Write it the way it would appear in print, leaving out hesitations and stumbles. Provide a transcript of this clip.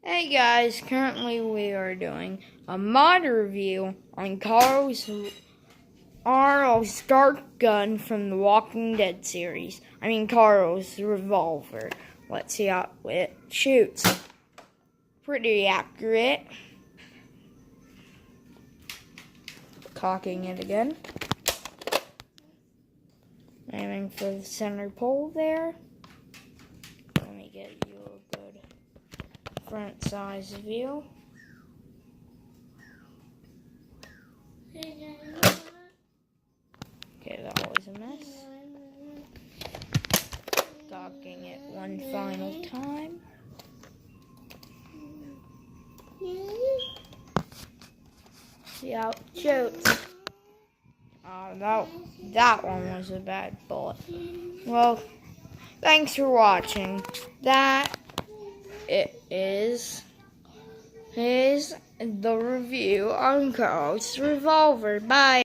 Hey guys, currently we are doing a mod review on Carl's dart gun from the Walking Dead series. Carl's revolver. Let's see how it shoots. Pretty accurate. Cocking it again. Aiming for the center pole there. Let me get you a good front size view. Okay, that was a mess. Cocking it one final time. See how it shoots. Oh, that one was a bad bullet. Well, thanks for watching. That is the review on Carl's revolver. Bye.